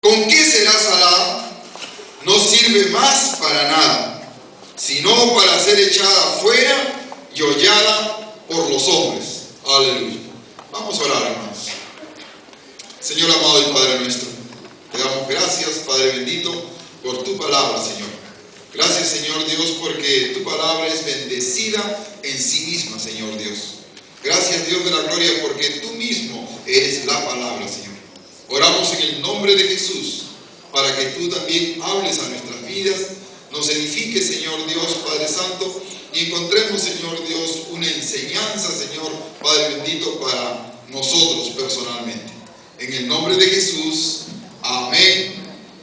¿Con qué será salada? No sirve más para nada, sino para ser echada fuera y hollada por los hombres. Aleluya. Vamos a orar, hermanos. Señor amado y Padre nuestro, te damos gracias, Padre bendito, por tu palabra, Señor. Gracias, Señor Dios, porque tu palabra es bendecida en sí misma, Señor Dios. Gracias, Dios de la gloria, porque tú mismo eres la palabra, Señor. Oramos en el nombre de Jesús, para que tú también hables a nuestras vidas, nos edifiques, Señor Dios, Padre Santo, y encontremos, Señor Dios, una enseñanza, Señor, Padre bendito, para nosotros personalmente. En el nombre de Jesús, amén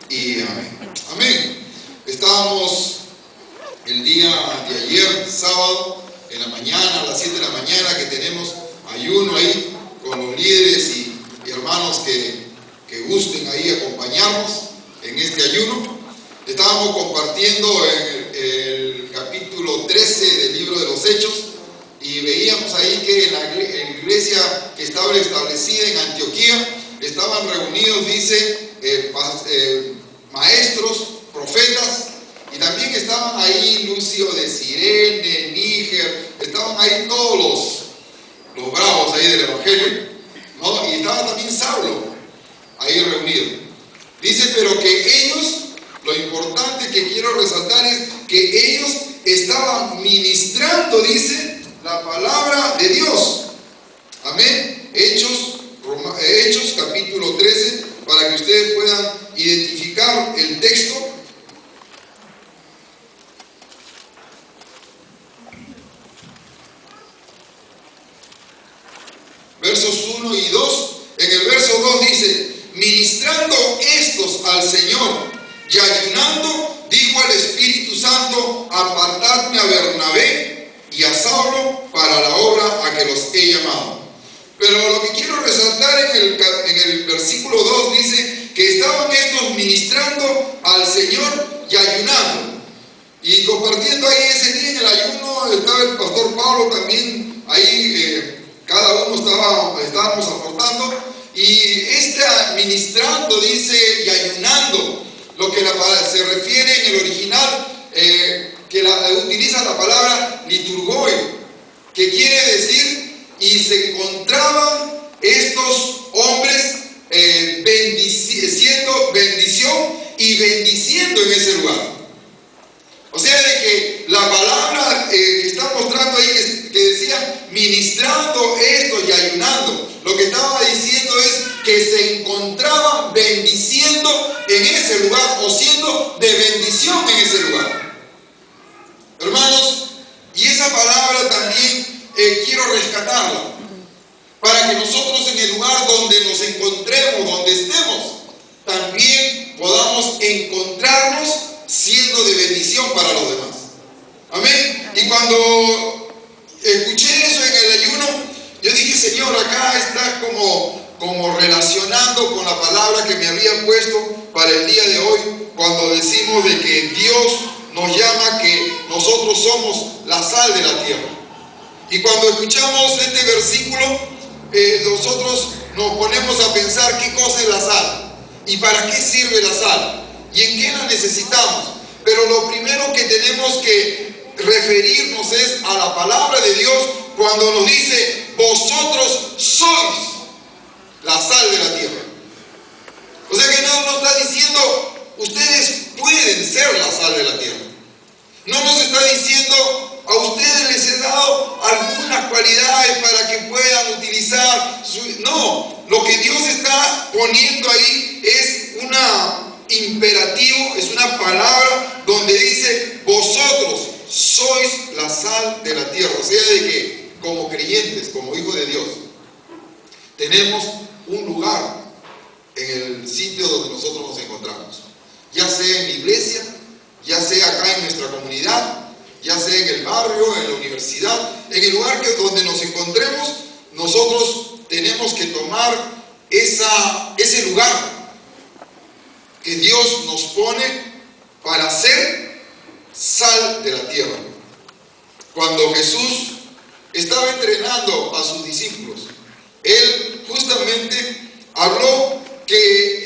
y amén. Amén. Estábamos el día de ayer, sábado, en la mañana, a las 7 de la mañana, que tenemos ayuno ahí con los líderes y hermanos que gusten ahí acompañarnos en este ayuno. Estábamos compartiendo el capítulo 13 del libro de los Hechos y veíamos ahí que en la iglesia que estaba establecida en Antioquía estaban reunidos, dice, maestros, profetas, y también estaban ahí Lucio de Cirene, Níger, estaban ahí todos los bravos ahí del evangelio, ¿no? Y estaba también Saulo ahí reunido. Dice, pero que ellos, lo importante que quiero resaltar es que ellos estaban ministrando, dice, la palabra de Dios. Amén. Hechos capítulo 13, para que ustedes puedan identificar el texto. Versos 1 y 2. En el verso 2 dice, ministrando estos al Señor y ayunando, dijo al Espíritu Santo, apartadme a Bernabé y a Saulo para la obra a que los he llamado. Pero lo que quiero resaltar en el versículo 2 dice que estaban estos ministrando al Señor y ayunando. Y compartiendo ahí ese día en el ayuno estaba el pastor Pablo también ahí, cada uno estábamos aportando. Y ministrando, dice, y ayunando, lo que se refiere en el original, utiliza la palabra liturgoi, que quiere decir, y se encontraban estos hombres siendo bendición y bendiciendo en ese lugar. O sea, de que la palabra que está mostrando ahí, que decía ministrando esto y ayunando, lo que estaba diciendo es que se encontraban bendiciendo en ese lugar o siendo de bendición en ese lugar. Hermanos, y esa palabra también quiero rescatarla, para que nosotros en el lugar donde nos encontremos, donde estemos, también podamos encontrarnos siendo de bendición para los demás. Amén. Y cuando escuché eso en el ayuno, yo dije, Señor, acá está como relacionando con la palabra que me había puesto para el día de hoy, cuando decimos de que Dios nos llama, que nosotros somos la sal de la tierra. Y cuando escuchamos este versículo, nosotros nos ponemos a pensar qué cosa es la sal y para qué sirve la sal y en qué la necesitamos. Pero lo primero que tenemos que referirnos es a la palabra de Dios cuando nos dice, vosotros sois la sal de la tierra. O sea que no nos está diciendo, ustedes pueden ser la sal de la tierra. No nos está diciendo, a ustedes les he dado algunas cualidades para que puedan utilizar No, lo que Dios está poniendo ahí es un imperativo, es una palabra donde dice, vosotros sois la sal de la tierra. O sea, de que como creyentes, como hijos de Dios, tenemos un lugar en el sitio donde nosotros nos encontramos, ya sea en la iglesia, ya sea acá en nuestra comunidad, ya sea en el barrio, en la universidad, en el lugar donde nos encontremos. Nosotros tenemos que tomar ese lugar que Dios nos pone para ser sal de la tierra. Cuando Jesús estaba entrenando a sus discípulos, Él justamente habló que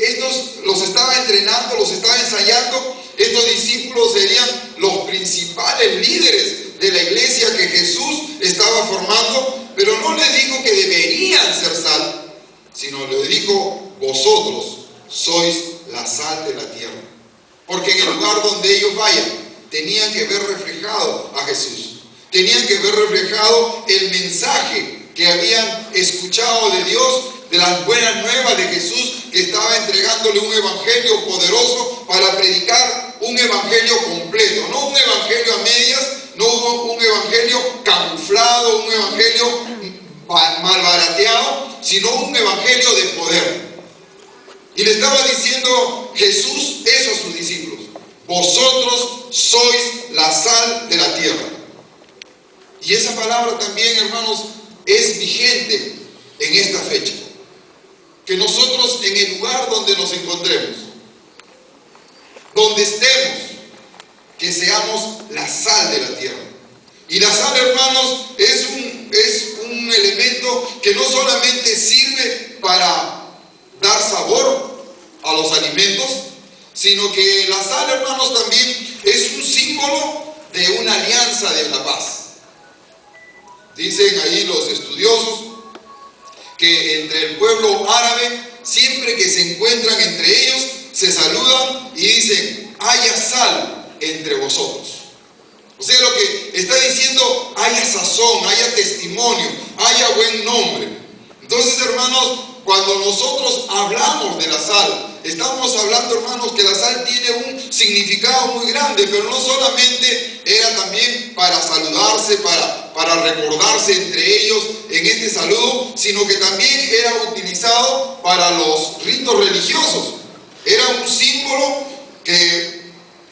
los los estaba entrenando, los estaba ensayando. Estos discípulos serían los principales líderes de la iglesia que Jesús estaba formando, pero no les dijo que deberían ser sal, sino les dijo: vosotros sois la sal de la tierra. Porque en el lugar donde ellos vayan, tenían que ver reflejado a Jesús. Tenían que ver reflejado el mensaje que habían escuchado de Dios, de las buenas nuevas de Jesús, que estaba entregándole un evangelio poderoso para predicar un evangelio completo, no un evangelio a medias, no un evangelio camuflado, un evangelio malbarateado, sino un evangelio de poder. Y le estaba diciendo Jesús eso a sus discípulos: vosotros sois la sal de la tierra. Y esa palabra también, hermanos, es vigente en esta fecha. Que nosotros, en el lugar donde nos encontremos, donde estemos, que seamos la sal de la tierra. Y la sal, hermanos, es un elemento que no solamente sirve para dar sabor a los alimentos, sino que la sal, hermanos, también es un símbolo de una alianza de la paz. Dicen ahí los estudiosos que entre el pueblo árabe, siempre que se encuentran entre ellos, se saludan y dicen: haya sal entre vosotros. O sea, lo que está diciendo: haya sazón, haya testimonio, haya buen nombre. Entonces, hermanos, cuando nosotros hablamos de la sal, estamos hablando, hermanos, que la sal tiene un significado muy grande, pero no solamente era también para saludarse, para recordarse entre ellos en este saludo, sino que también era utilizado para los ritos religiosos. Era un símbolo que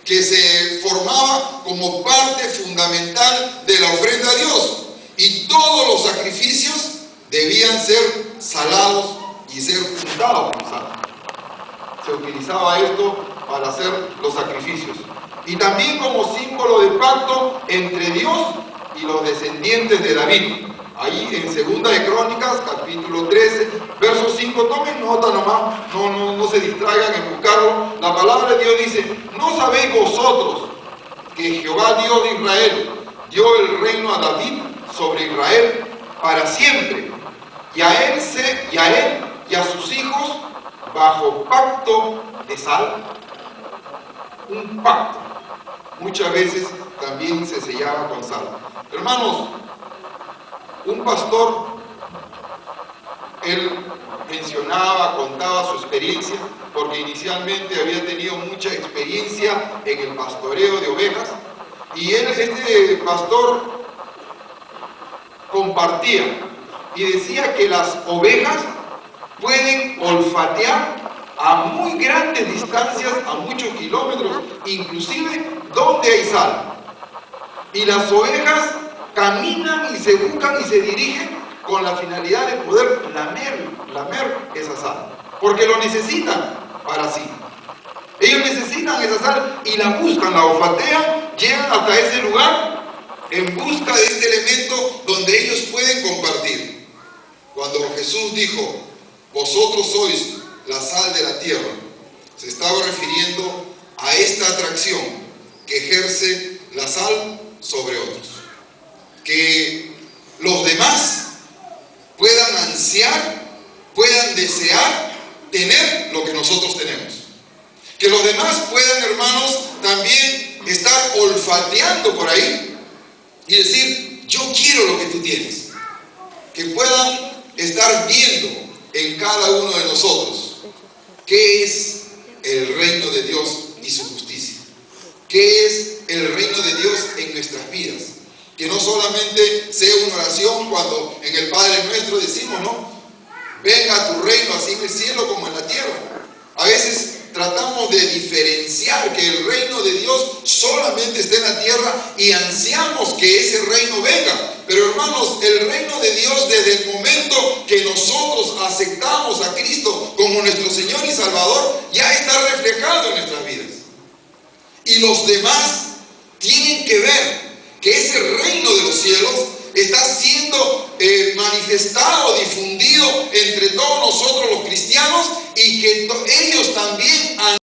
se formaba como parte fundamental de la ofrenda a Dios. Y todos los sacrificios debían ser salados y ser untados con sal. Se utilizaba esto para hacer los sacrificios. Y también como símbolo de pacto entre Dios y los descendientes de David. Ahí en 2 de Crónicas, capítulo 13, verso 5, tomen nota nomás, no se distraigan en buscarlo. La palabra de Dios dice: ¿no sabéis vosotros que Jehová Dios de Israel dio el reino a David sobre Israel para siempre? Y a él y a sus hijos bajo pacto de sal. Un pacto muchas veces también se sellaba con sal. Hermanos, un pastor, él mencionaba, contaba su experiencia, porque inicialmente había tenido mucha experiencia en el pastoreo de ovejas, y este pastor compartía y decía que las ovejas pueden olfatear a muy grandes distancias, a muchos kilómetros, inclusive donde hay sal. Y las ovejas caminan y se buscan y se dirigen con la finalidad de poder lamer esa sal, porque lo necesitan para sí. Ellos necesitan esa sal y la buscan, la olfatean, llegan hasta ese lugar en busca de este elemento donde ellos pueden compartir. Cuando Jesús dijo: vosotros sois la sal de la tierra, se estaba refiriendo a esta atracción que ejerce la sal sobre otros. Que los demás puedan ansiar, puedan desear tener lo que nosotros tenemos. Que los demás puedan, hermanos, también estar olfateando por ahí y decir: yo quiero lo que tú tienes. Que puedan estar viendo en cada uno de nosotros qué es el reino de Dios y su justicia. ¿Qué es el reino de Dios en nuestras vidas? Que no solamente sea una oración cuando en el Padre Nuestro decimos: no, venga tu reino así en el cielo como en la tierra. A veces tratamos de diferenciar que el reino de Dios solamente está en la tierra y ansiamos que ese reino venga. Pero hermanos, el reino de Dios, desde el momento que nosotros aceptamos a Cristo como nuestro Señor y Salvador, ya está reflejado en nuestras vidas. Y los demás tienen que ver que ese reino de los cielos está siendo manifestado, difundido entre todos nosotros los cristianos, y que ellos también han